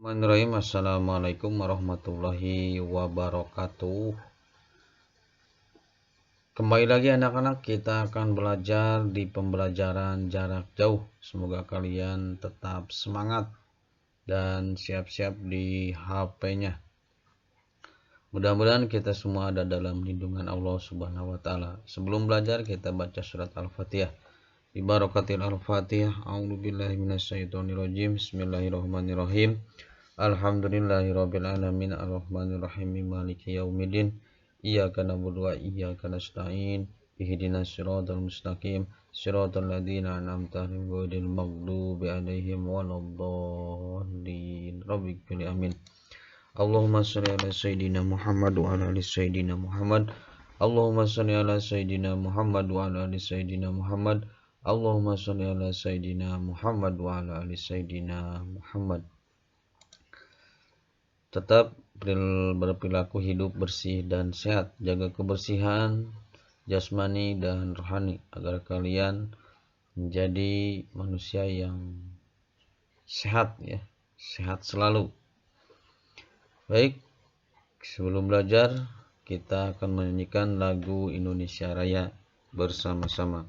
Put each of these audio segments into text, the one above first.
Bismillahirrahmanirrahim. Assalamualaikum warahmatullahi wabarakatuh. Kembali lagi anak-anak, kita akan belajar di pembelajaran jarak jauh. Semoga kalian tetap semangat dan siap-siap di HP-nya. Mudah-mudahan kita semua ada dalam lindungan Allah Subhanahu wa taala. Sebelum belajar kita baca surat Al-Fatihah. Ibarakatil Al-Fatihah. A'udzubillahi minasyaitonirrajim. Bismillahirrahmanirrahim. Alhamdulillahirabbil alamin arrahmanirrahim maliki yaumiddin iyyaka na'budu wa iyyaka nasta'in ihdinas siratal mustaqim siratal ladzina an'amta 'alaihim ghairil maghdubi 'alaihim waladdallin rabbil amin. Allahumma shalli ala sayidina Muhammad wa ala ali sayidina Muhammad. Allahumma shalli ala sayidina Muhammad wa ala ali sayidina Muhammad. Allahumma shalli ala sayidina Muhammad wa ala ali sayidina Muhammad. Tetap berperilaku hidup bersih dan sehat. Jaga kebersihan jasmani dan rohani agar kalian menjadi manusia yang sehat ya, sehat selalu. Baik, sebelum belajar kita akan menyanyikan lagu Indonesia Raya bersama-sama.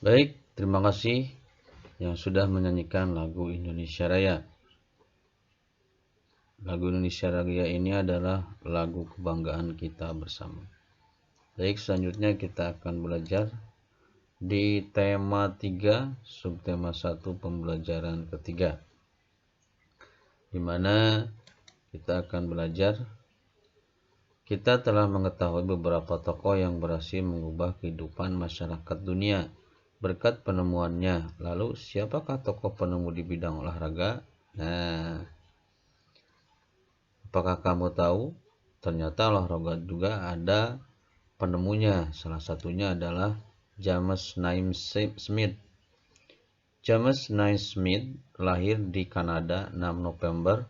Baik, terima kasih yang sudah menyanyikan lagu Indonesia Raya. Lagu Indonesia Raya ini adalah lagu kebanggaan kita bersama. Baik, selanjutnya kita akan belajar di tema 3, subtema 1 pembelajaran ketiga, di mana kita akan belajar. Kita telah mengetahui beberapa tokoh yang berhasil mengubah kehidupan masyarakat dunia berkat penemuannya. Lalu siapakah tokoh penemu di bidang olahraga? Nah, apakah kamu tahu? Ternyata olahraga juga ada penemunya. Salah satunya adalah James Naismith. James Naismith lahir di Kanada 6 November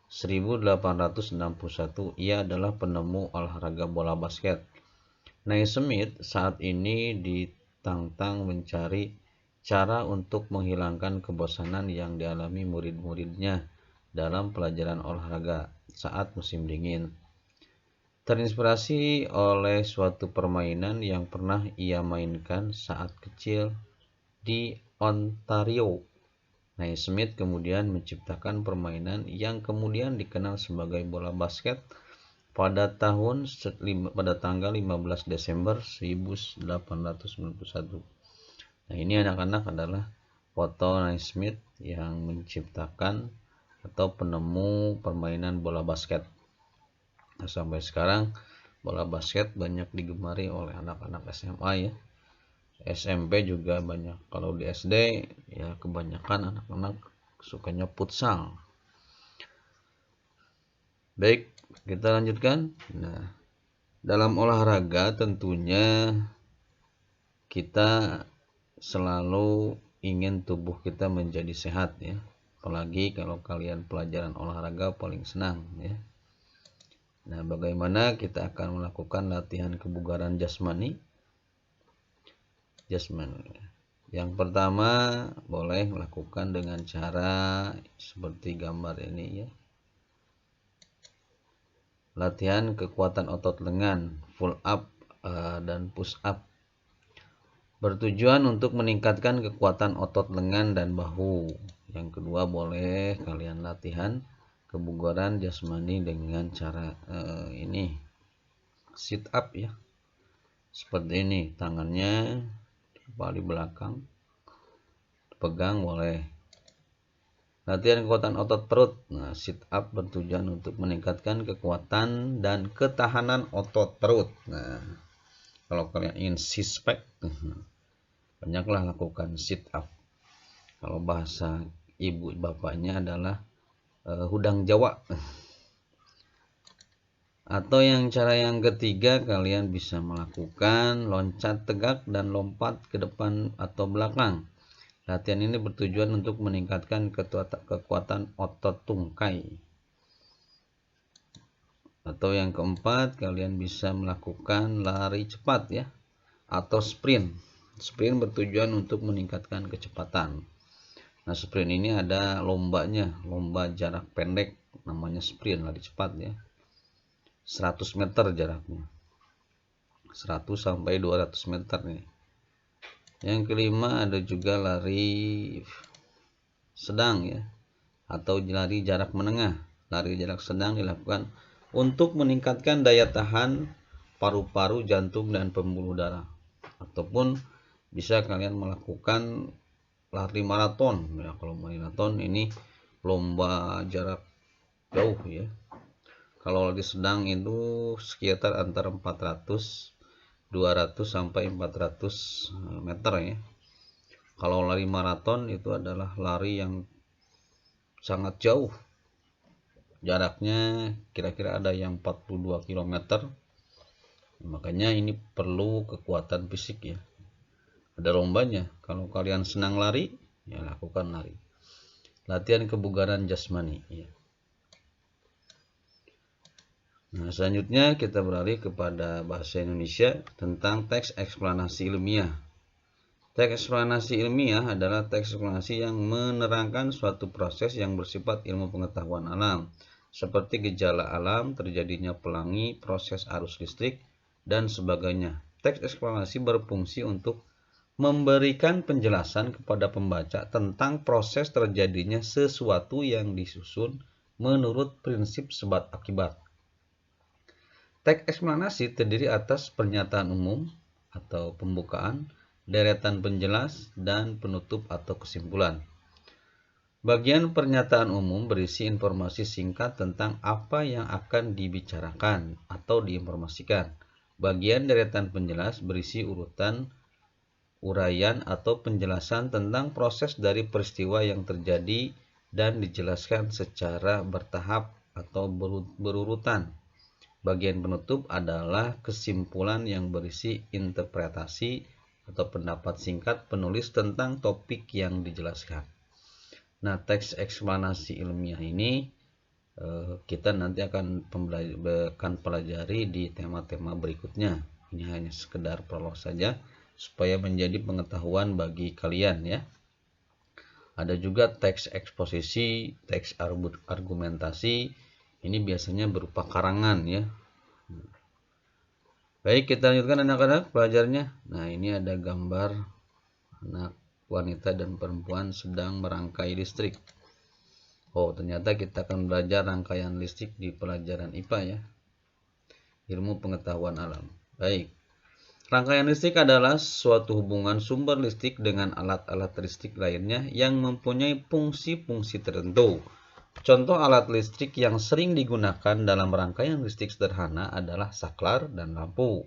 1861. Ia adalah penemu olahraga bola basket. Naismith saat ini ditantang mencari cara untuk menghilangkan kebosanan yang dialami murid-muridnya dalam pelajaran olahraga saat musim dingin. Terinspirasi oleh suatu permainan yang pernah ia mainkan saat kecil di Ontario, Naismith kemudian menciptakan permainan yang kemudian dikenal sebagai bola basket pada tanggal 15 Desember 1891. Nah, ini anak-anak adalah foto Naismith yang menciptakan atau penemu permainan bola basket. Nah, sampai sekarang bola basket banyak digemari oleh anak-anak SMA ya. SMP juga banyak. Kalau di SD ya kebanyakan anak-anak sukanya futsal. Baik, kita lanjutkan. Nah, dalam olahraga tentunya kita selalu ingin tubuh kita menjadi sehat ya. Apalagi kalau kalian pelajaran olahraga paling senang ya. Nah, bagaimana kita akan melakukan latihan kebugaran jasmani? Yang pertama, boleh melakukan dengan cara seperti gambar ini ya. Latihan kekuatan otot lengan, pull up dan push up. Bertujuan untuk meningkatkan kekuatan otot lengan dan bahu. Yang kedua, boleh kalian latihan kebugaran jasmani dengan cara ini, sit up ya. Seperti ini, tangannya kepala di belakang, pegang boleh. Latihan kekuatan otot perut. Nah, sit up bertujuan untuk meningkatkan kekuatan dan ketahanan otot perut. Nah, kalau kalian ingin six pack, banyaklah lakukan sit up. Kalau bahasa ibu bapaknya adalah hudang Jawa. Atau cara yang ketiga, kalian bisa melakukan loncat tegak dan lompat ke depan atau belakang. Latihan ini bertujuan untuk meningkatkan kekuatan otot tungkai. Atau yang keempat, kalian bisa melakukan lari cepat ya, atau sprint. Sprint bertujuan untuk meningkatkan kecepatan. Nah, sprint ini ada lombanya, lomba jarak pendek, namanya sprint, lari cepat ya. 100 meter jaraknya, 100 sampai 200 meter nih. Yang kelima ada juga lari sedang ya, atau lari jarak menengah. Lari jarak sedang dilakukan untuk meningkatkan daya tahan paru-paru, jantung, dan pembuluh darah. Ataupun bisa kalian melakukan lari maraton ya. Kalau maraton ini lomba jarak jauh ya. Kalau lari sedang itu sekitar antara 200 sampai 400 meter ya. Kalau lari maraton itu adalah lari yang sangat jauh. Jaraknya kira-kira ada yang 42 km. Makanya ini perlu kekuatan fisik ya. Ada lombanya. Kalau kalian senang lari, ya lakukan lari. Latihan kebugaran jasmani ya. Nah, selanjutnya kita beralih kepada bahasa Indonesia tentang teks eksplanasi ilmiah. Teks eksplanasi ilmiah adalah teks eksplanasi yang menerangkan suatu proses yang bersifat ilmu pengetahuan alam, seperti gejala alam, terjadinya pelangi, proses arus listrik, dan sebagainya. Teks eksplanasi berfungsi untuk memberikan penjelasan kepada pembaca tentang proses terjadinya sesuatu yang disusun menurut prinsip sebab akibat. Teks eksplanasi terdiri atas pernyataan umum atau pembukaan, deretan penjelas, dan penutup atau kesimpulan. Bagian pernyataan umum berisi informasi singkat tentang apa yang akan dibicarakan atau diinformasikan. Bagian deretan penjelas berisi uraian atau penjelasan tentang proses dari peristiwa yang terjadi dan dijelaskan secara bertahap atau berurutan. Bagian penutup adalah kesimpulan yang berisi interpretasi atau pendapat singkat penulis tentang topik yang dijelaskan. Nah, teks eksplanasi ilmiah ini kita nanti akan pelajari di tema-tema berikutnya. Ini hanya sekedar prolog saja supaya menjadi pengetahuan bagi kalian ya. Ada juga teks eksposisi, teks argumentasi. Ini biasanya berupa karangan ya. Baik, kita lanjutkan anak-anak pelajarnya. Nah, ini ada gambar anak wanita dan perempuan sedang merangkai listrik. Oh, ternyata kita akan belajar rangkaian listrik di pelajaran IPA ya. Ilmu pengetahuan alam. Baik. Rangkaian listrik adalah suatu hubungan sumber listrik dengan alat-alat listrik lainnya yang mempunyai fungsi-fungsi tertentu. Contoh alat listrik yang sering digunakan dalam rangkaian listrik sederhana adalah saklar dan lampu.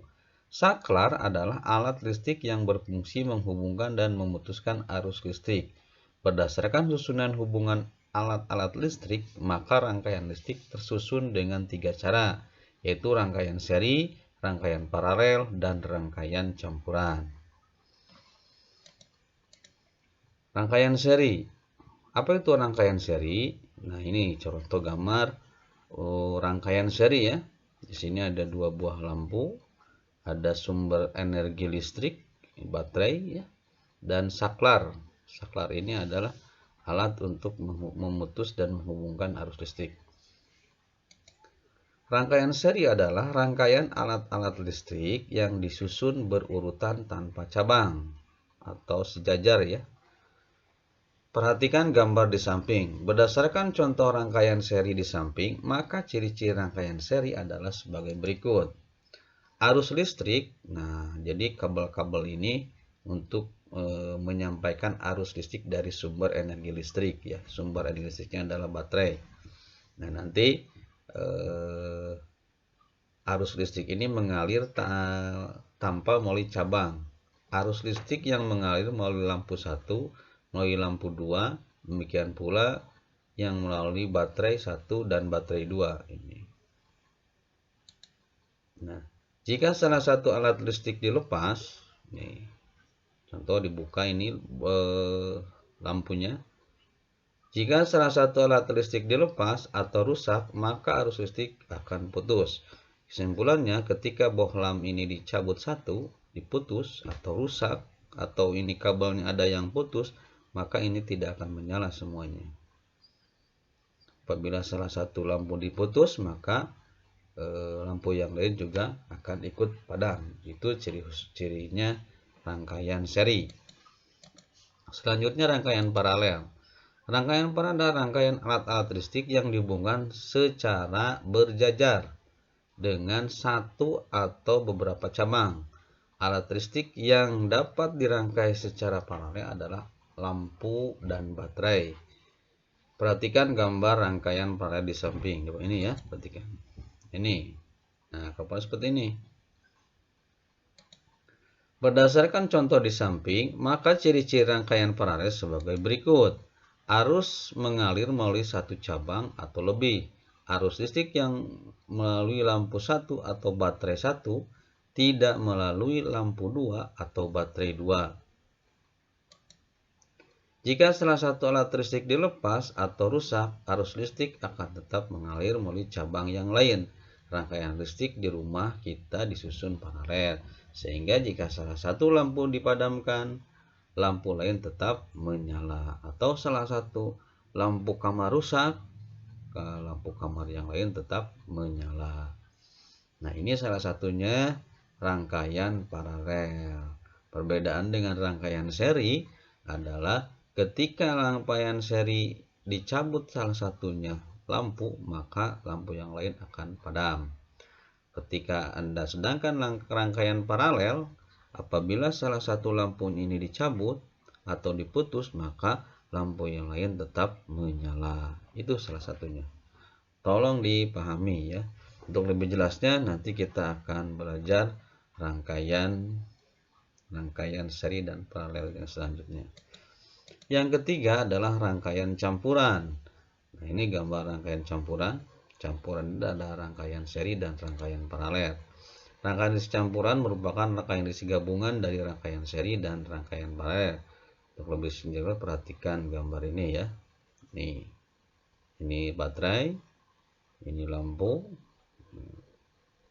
Saklar adalah alat listrik yang berfungsi menghubungkan dan memutuskan arus listrik. Berdasarkan susunan hubungan alat-alat listrik, maka rangkaian listrik tersusun dengan 3 cara, yaitu rangkaian seri, rangkaian paralel, dan rangkaian campuran. Rangkaian seri. Apa itu rangkaian seri? Nah, ini contoh gambar rangkaian seri ya. Di sini ada dua buah lampu, ada sumber energi listrik, baterai ya, dan saklar. Saklar ini adalah alat untuk memutus dan menghubungkan arus listrik. Rangkaian seri adalah rangkaian alat-alat listrik yang disusun berurutan tanpa cabang atau sejajar ya. Perhatikan gambar di samping. Berdasarkan contoh rangkaian seri di samping, maka ciri-ciri rangkaian seri adalah sebagai berikut. Arus listrik, nah jadi kabel-kabel ini untuk menyampaikan arus listrik dari sumber energi listrik ya. Sumber energi listriknya adalah baterai. Nah, nanti arus listrik ini mengalir tanpa melalui cabang. Arus listrik yang mengalir melalui lampu 1, melalui lampu 2, demikian pula yang melalui baterai 1 dan baterai 2 ini. Nah, jika salah satu alat listrik dilepas, nih, contoh dibuka ini lampunya. Jika salah satu alat listrik dilepas atau rusak, maka arus listrik akan putus. Kesimpulannya, ketika bohlam ini dicabut satu, diputus atau rusak, atau ini kabelnya ada yang putus, maka ini tidak akan menyala semuanya. Apabila salah satu lampu diputus, maka lampu yang lain juga akan ikut padam. Itu ciri-cirinya rangkaian seri. Selanjutnya rangkaian paralel. Rangkaian paralel adalah rangkaian alat-alat listrik yang dihubungkan secara berjajar dengan satu atau beberapa cabang. Alat listrik yang dapat dirangkai secara paralel adalah lampu dan baterai. Perhatikan gambar rangkaian paralel di samping. Coba ini ya, perhatikan. Ini. Nah, kapal seperti ini. Berdasarkan contoh di samping, maka ciri-ciri rangkaian paralel sebagai berikut. Arus mengalir melalui satu cabang atau lebih. Arus listrik yang melalui lampu 1 atau baterai 1 tidak melalui lampu 2 atau baterai 2. Jika salah satu alat listrik dilepas atau rusak, arus listrik akan tetap mengalir melalui cabang yang lain. Rangkaian listrik di rumah kita disusun paralel, sehingga jika salah satu lampu dipadamkan, lampu lain tetap menyala. Atau salah satu lampu kamar rusak, lampu kamar yang lain tetap menyala. Nah, ini salah satunya rangkaian paralel. Perbedaan dengan rangkaian seri adalah ketika rangkaian seri dicabut salah satunya lampu, maka lampu yang lain akan padam. Ketika Anda sedangkan rangkaian paralel, apabila salah satu lampu ini dicabut atau diputus, maka lampu yang lain tetap menyala. Itu salah satunya. Tolong dipahami ya. Untuk lebih jelasnya nanti kita akan belajar rangkaian seri dan paralel yang selanjutnya. Yang ketiga adalah rangkaian campuran. Nah, ini gambar rangkaian campuran. Campuran itu adalah rangkaian seri dan rangkaian paralel. Rangkaian campuran merupakan rangkaian gabungan dari rangkaian seri dan rangkaian paralel. Untuk lebih jelas perhatikan gambar ini ya. Ini baterai, ini lampu.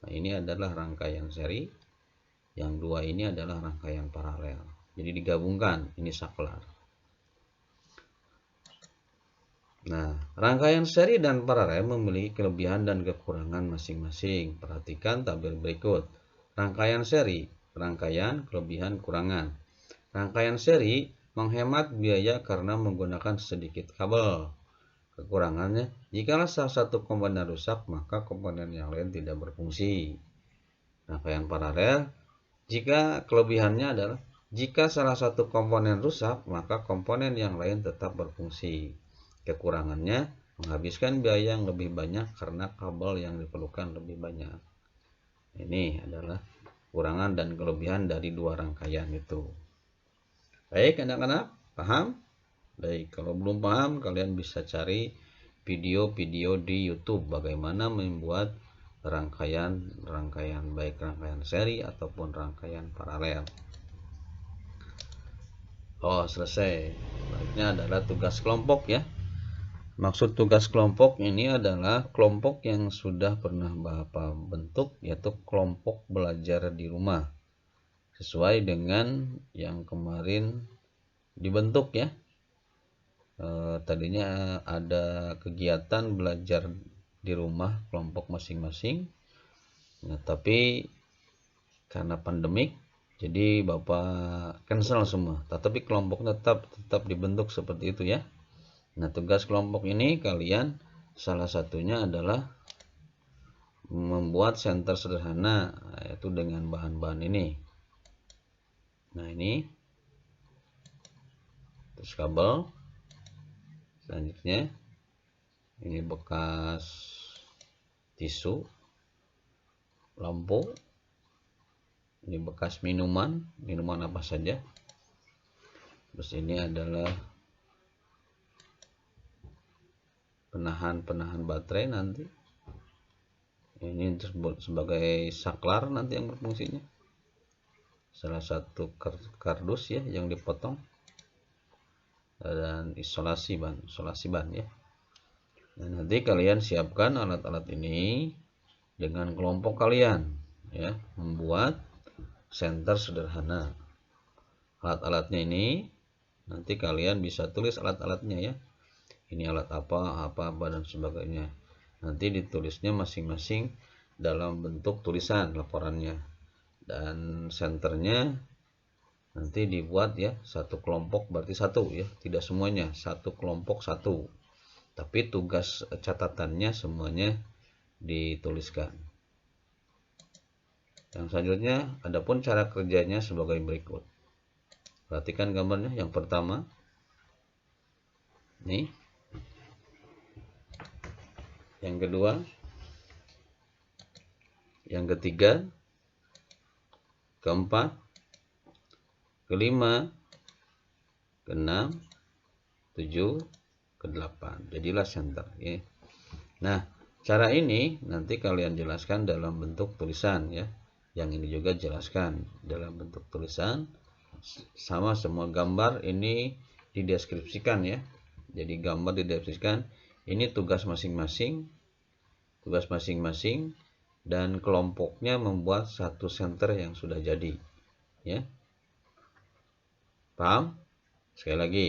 Nah, ini adalah rangkaian seri. Yang dua ini adalah rangkaian paralel. Jadi digabungkan, ini saklar. Nah, rangkaian seri dan paralel memiliki kelebihan dan kekurangan masing-masing. Perhatikan tabel berikut. Rangkaian seri, rangkaian, kelebihan, kurangan. Rangkaian seri menghemat biaya karena menggunakan sedikit kabel. Kekurangannya, jikalau salah satu komponen rusak, maka komponen yang lain tidak berfungsi. Rangkaian paralel, jika kelebihannya adalah jika salah satu komponen rusak, maka komponen yang lain tetap berfungsi. Kekurangannya, menghabiskan biaya yang lebih banyak karena kabel yang diperlukan lebih banyak. Ini adalah kekurangan dan kelebihan dari dua rangkaian itu. Baik anak-anak, paham? Baik, kalau belum paham, kalian bisa cari video-video di YouTube bagaimana membuat rangkaian baik rangkaian seri ataupun rangkaian paralel. Oh, selesai. Sebaliknya adalah tugas kelompok ya. Maksud tugas kelompok ini adalah kelompok yang sudah pernah Bapak bentuk, yaitu kelompok belajar di rumah. Sesuai dengan yang kemarin dibentuk ya. Tadinya ada kegiatan belajar di rumah kelompok masing-masing. Nah, tapi karena pandemik, jadi Bapak cancel semua. Tapi kelompoknya tetap dibentuk seperti itu ya. Nah, tugas kelompok ini kalian salah satunya adalah membuat senter sederhana, yaitu dengan bahan-bahan ini. Nah, ini terus kabel. Selanjutnya ini bekas tisu, lampu, ini bekas minuman apa saja. Terus ini adalah penahan baterai nanti. Ini disebut sebagai saklar nanti yang berfungsinya. Salah satu kardus ya yang dipotong. Dan isolasi ban ya. Nah, nanti kalian siapkan alat-alat ini dengan kelompok kalian ya, membuat senter sederhana. Alat-alatnya ini nanti kalian bisa tulis alat-alatnya ya. Ini alat apa dan sebagainya. Nanti ditulisnya masing-masing dalam bentuk tulisan laporannya. Dan senternya nanti dibuat ya, satu kelompok berarti satu ya, tidak semuanya, satu kelompok satu. Tapi tugas catatannya semuanya dituliskan. Yang selanjutnya adapun cara kerjanya sebagai berikut. Perhatikan gambarnya. Yang pertama nih, yang kedua, yang ketiga, keempat, kelima, keenam, tujuh, kedelapan. Jadilah center ya. Nah, cara ini nanti kalian jelaskan dalam bentuk tulisan ya. Yang ini juga jelaskan dalam bentuk tulisan. Sama semua gambar ini dideskripsikan ya. Jadi gambar dideskripsikan. Ini tugas masing-masing. Dan kelompoknya membuat satu center yang sudah jadi ya. Paham? Sekali lagi.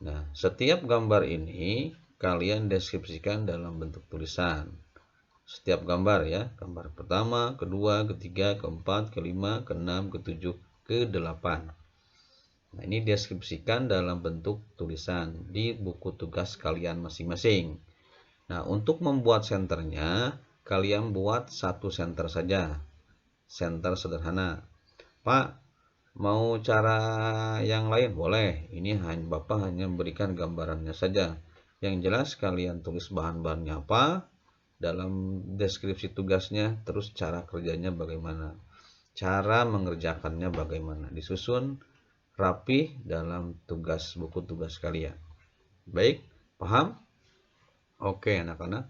Nah, setiap gambar ini kalian deskripsikan dalam bentuk tulisan. Setiap gambar ya, gambar pertama, kedua, ketiga, keempat, kelima, keenam, ketujuh, kedelapan. Nah, ini deskripsikan dalam bentuk tulisan di buku tugas kalian masing-masing. Nah, untuk membuat senternya, kalian buat satu center saja. Center sederhana. Pak, mau cara yang lain? Boleh. Ini Bapak hanya memberikan gambarannya saja. Yang jelas kalian tulis bahan-bahannya apa, dalam deskripsi tugasnya, terus cara kerjanya bagaimana, cara mengerjakannya bagaimana, disusun rapi dalam buku tugas kalian. Baik, paham? Oke anak-anak,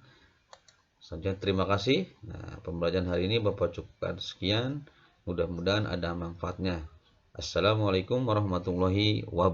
saja terima kasih. Nah, pembelajaran hari ini Bapak cukupkan sekian, mudah-mudahan ada manfaatnya. Assalamualaikum warahmatullahi wabarakatuh.